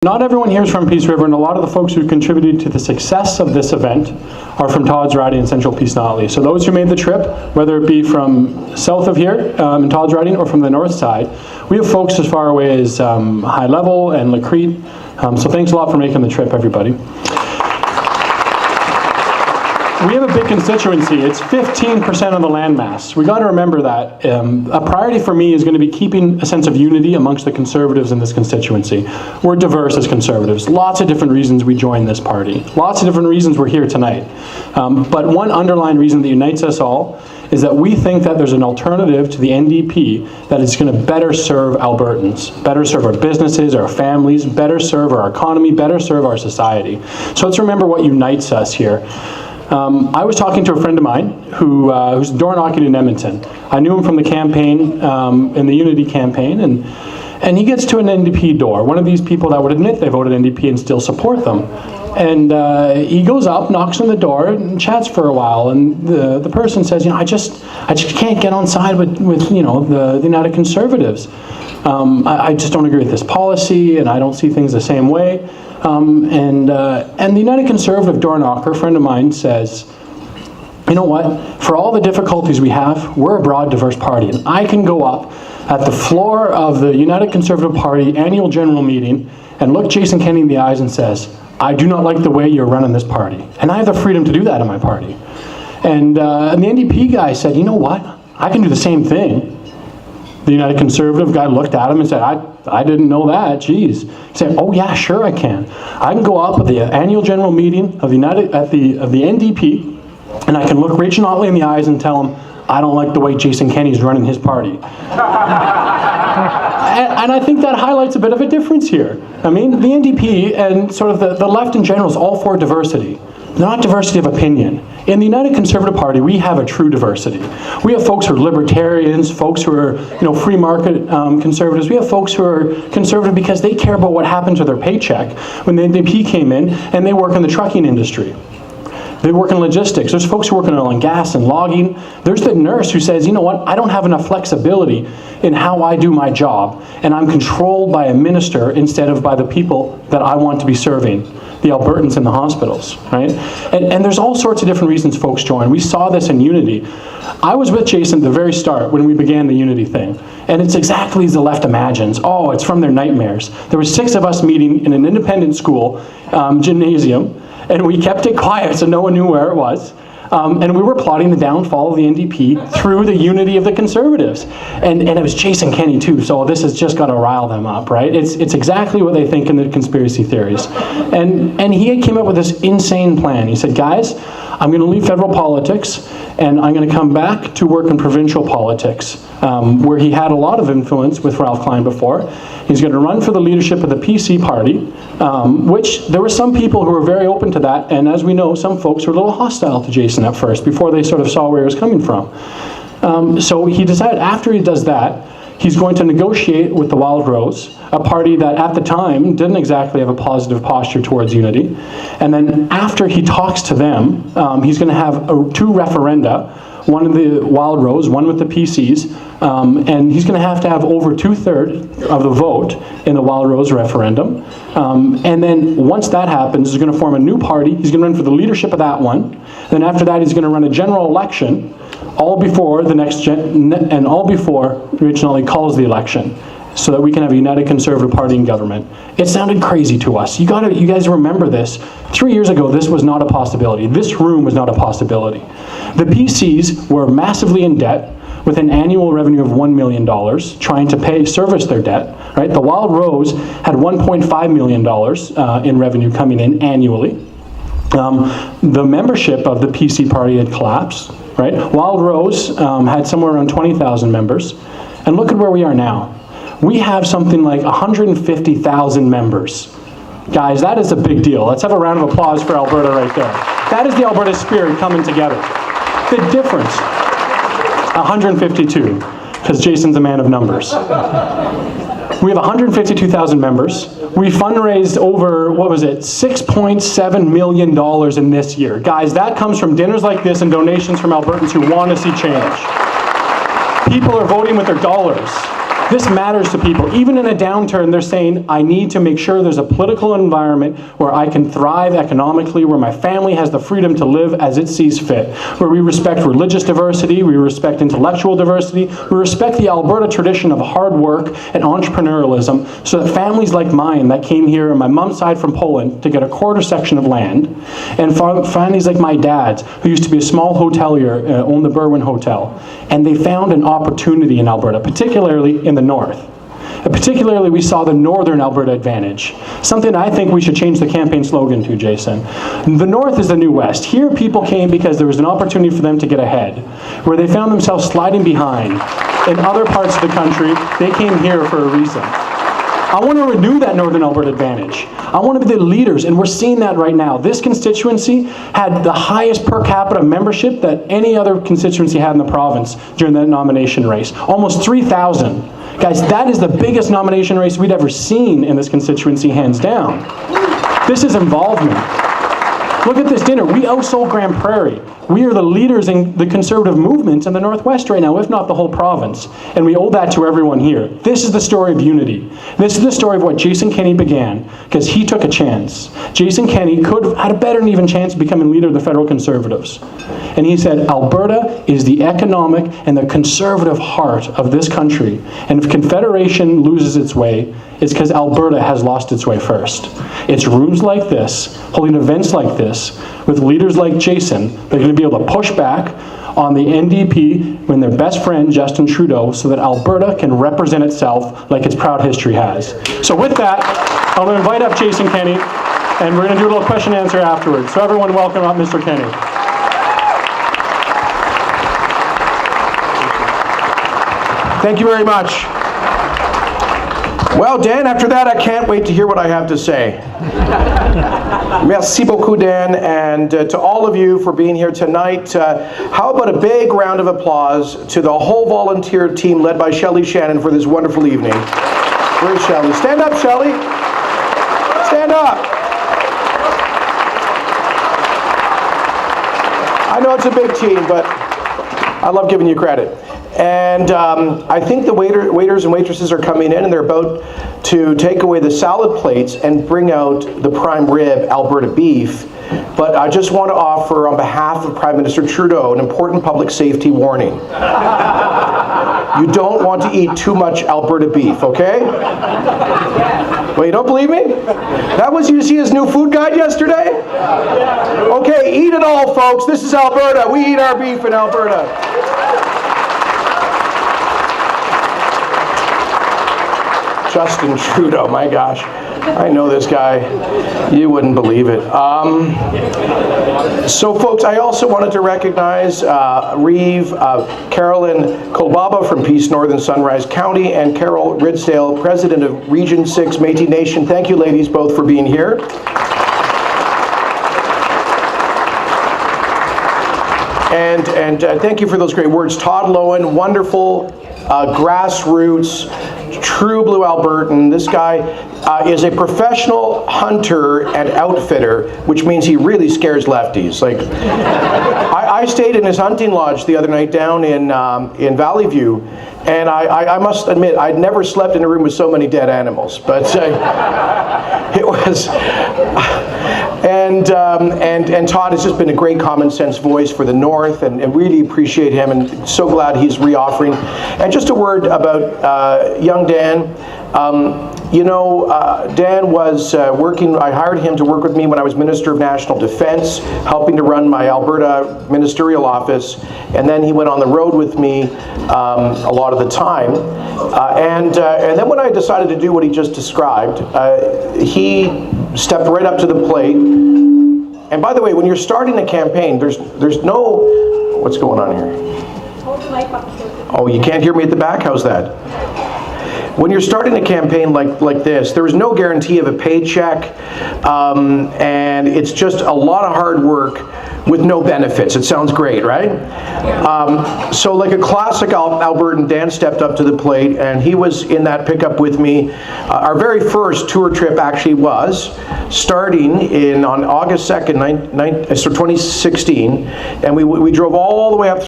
Not everyone here is from Peace River, and a lot of the folks who contributed to the success of this event are from Todd's Riding and Central Peace Notley. So those who made the trip, whether it be from south of here in Todd's Riding or from the north side, we have folks as far away as High Level and Lacrete. So thanks a lot for making the trip, everybody. We have a big constituency. It's 15% of the landmass. We got to remember that. A priority for me is going to be keeping a sense of unity amongst the Conservatives in this constituency. We're diverse as Conservatives. Lots of different reasons we joined this party. Lots of different reasons we're here tonight. But one underlying reason that unites us all is that we think that there's an alternative to the NDP that is going to better serve Albertans, better serve our businesses, our families, better serve our economy, better serve our society. So let's remember what unites us here. I was talking to a friend of mine who's door knocking in Edmonton. I knew him from the campaign, in the Unity campaign, and he gets to an NDP door, one of these people that would admit they voted NDP and still support them. And he goes up, knocks on the door, and chats for a while, and the person says, you know, I just can't get on side with you know, the United Conservatives. I just don't agree with this policy, and I don't see things the same way. And the United Conservative door knocker, a friend of mine, says, you know what, for all the difficulties we have, we're a broad, diverse party, and I can go up at the floor of the United Conservative Party annual general meeting and look Jason Kenney in the eyes and says, I do not like the way you're running this party, and I have the freedom to do that in my party. And the NDP guy said, you know what, I can do the same thing. The United Conservative guy looked at him and said, I didn't know that, geez. He said, oh yeah, sure I can. I can go up at the annual general meeting of the NDP, and I can look Rachel Notley in the eyes and tell him, I don't like the way Jason Kenney's running his party. And I think that highlights a bit of a difference here. I mean, the NDP and sort of the left in general is all for diversity, not diversity of opinion. In the United Conservative Party, we have a true diversity. We have folks who are libertarians, folks who are, you know, free market conservatives. We have folks who are conservative because they care about what happened to their paycheck when the NDP came in, and they work in the trucking industry. They work in logistics. There's folks who work in oil and gas and logging. There's the nurse who says, you know what, I don't have enough flexibility in how I do my job, and I'm controlled by a minister instead of by the people that I want to be serving, the Albertans in the hospitals, right? And there's all sorts of different reasons folks join. We saw this in Unity. I was with Jason at the very start when we began the Unity thing, and it's exactly as the left imagines. Oh, it's from their nightmares. There were 6 of us meeting in an independent school gymnasium, and we kept it quiet so no one knew where it was. And we were plotting the downfall of the NDP through the unity of the Conservatives. And it was Jason Kenney too, so this has just got to rile them up, right? It's exactly what they think in the conspiracy theories. And he came up with this insane plan. He said, guys, I'm going to leave federal politics, and I'm going to come back to work in provincial politics, where he had a lot of influence with Ralph Klein before. He's going to run for the leadership of the PC party, which there were some people who were very open to that, and as we know, some folks were a little hostile to Jason at first, before they sort of saw where he was coming from. So he decided after he does that, he's going to negotiate with the Wild Rose, a party that at the time didn't exactly have a positive posture towards unity. And then after he talks to them, he's going to have 2 referenda, one in the Wild Rose, one with the PCs, and he's going to have over 2/3 of the vote in the Wild Rose referendum. And then once that happens, he's going to form a new party. He's going to run for the leadership of that one. Then after that, he's going to run a general election, all before the and all before Rachel Notley calls the election, so that we can have a United Conservative Party in government. It sounded crazy to us. You guys remember this. 3 years ago, this was not a possibility. This room was not a possibility. The PCs were massively in debt with an annual revenue of $1 million, trying to service their debt. Right? The Wild Rose had $1.5 million in revenue coming in annually. The membership of the PC party had collapsed. Right? Wild Rose had somewhere around 20,000 members. And look at where we are now. We have something like 150,000 members. Guys, that is a big deal. Let's have a round of applause for Alberta right there. That is the Alberta spirit coming together. The difference, 152, because Jason's a man of numbers. We have 152,000 members. We fundraised over, what was it, $6.7 million in this year. Guys, that comes from dinners like this and donations from Albertans who want to see change. People are voting with their dollars. This matters to people. Even in a downturn, they're saying, I need to make sure there's a political environment where I can thrive economically, where my family has the freedom to live as it sees fit, where we respect religious diversity, we respect intellectual diversity, we respect the Alberta tradition of hard work and entrepreneurialism, so that families like mine that came here on my mom's side from Poland to get a quarter section of land, and families like my dad's, who used to be a small hotelier, owned the Berwyn Hotel, and they found an opportunity in Alberta, particularly in the north. And particularly, we saw the Northern Alberta advantage, something I think we should change the campaign slogan to, Jason. The North is the new West. Here, people came because there was an opportunity for them to get ahead. Where they found themselves sliding behind in other parts of the country, they came here for a reason. I want to renew that Northern Alberta advantage. I want to be the leaders, and we're seeing that right now. This constituency had the highest per capita membership that any other constituency had in the province during that nomination race. Almost 3,000. Guys, that is the biggest nomination race we'd ever seen in this constituency, hands down. This is involvement. Look at this dinner. We outsold Grand Prairie. We are the leaders in the conservative movement in the Northwest right now, if not the whole province. And we owe that to everyone here. This is the story of unity. This is the story of what Jason Kenney began, because he took a chance. Jason Kenney could have had a better than even chance of becoming leader of the federal Conservatives. And he said, Alberta is the economic and the conservative heart of this country. And if Confederation loses its way, it's because Alberta has lost its way first. It's rooms like this, holding events like this, with leaders like Jason, that are going to be able to push back on the NDP when their best friend, Justin Trudeau, so that Alberta can represent itself like its proud history has. So with that, I'm going to invite up Jason Kenney, and we're going to do a little question and answer afterwards. So everyone welcome up Mr. Kenney. Thank you very much. Well, Dan, after that, I can't wait to hear what I have to say. Merci beaucoup, Dan, and to all of you for being here tonight. How about a big round of applause to the whole volunteer team led by Shelley Shannon for this wonderful evening. Where's Shelley? Stand up, Shelley. Stand up. I know it's a big team, but I love giving you credit. And I think the waiters and waitresses are coming in, and they're about to take away the salad plates and bring out the prime rib Alberta beef. But I just want to offer, on behalf of Prime Minister Trudeau, an important public safety warning. You don't want to eat too much Alberta beef, okay? Well, you don't believe me? That was, you see his new food guide yesterday? Okay, eat it all, folks. This is Alberta. We eat our beef in Alberta. Justin Trudeau, my gosh. I know this guy. You wouldn't believe it. So folks, I also wanted to recognize Carolyn Kolbaba from Peace Northern Sunrise County, and Carol Ridsdale, President of Region 6 Métis Nation. Thank you, ladies, both for being here. And thank you for those great words. Todd Lowen, wonderful grassroots, true blue Albertan. This guy is a professional hunter and outfitter, which means he really scares lefties. Like, I stayed in his hunting lodge the other night down in Valley View, and I must admit, I'd never slept in a room with so many dead animals. But it was, and Todd has just been a great common sense voice for the North, and really appreciate him, and so glad he's reoffering. And just a word about young Dan. Dan was working, I hired him to work with me when I was Minister of National Defense, helping to run my Alberta ministerial office, and then he went on the road with me a lot of the time. And then when I decided to do what he just described, he stepped right up to the plate. And by the way, when you're starting a campaign, there's no, what's going on here? Oh, you can't hear me at the back? How's that? When you're starting a campaign like this, there is no guarantee of a paycheck, and it's just a lot of hard work with no benefits. It sounds great, right? So like a classic Albertan, Dan stepped up to the plate, and he was in that pickup with me. Our very first tour trip actually was starting on August 2nd, 2016, and we drove all the way up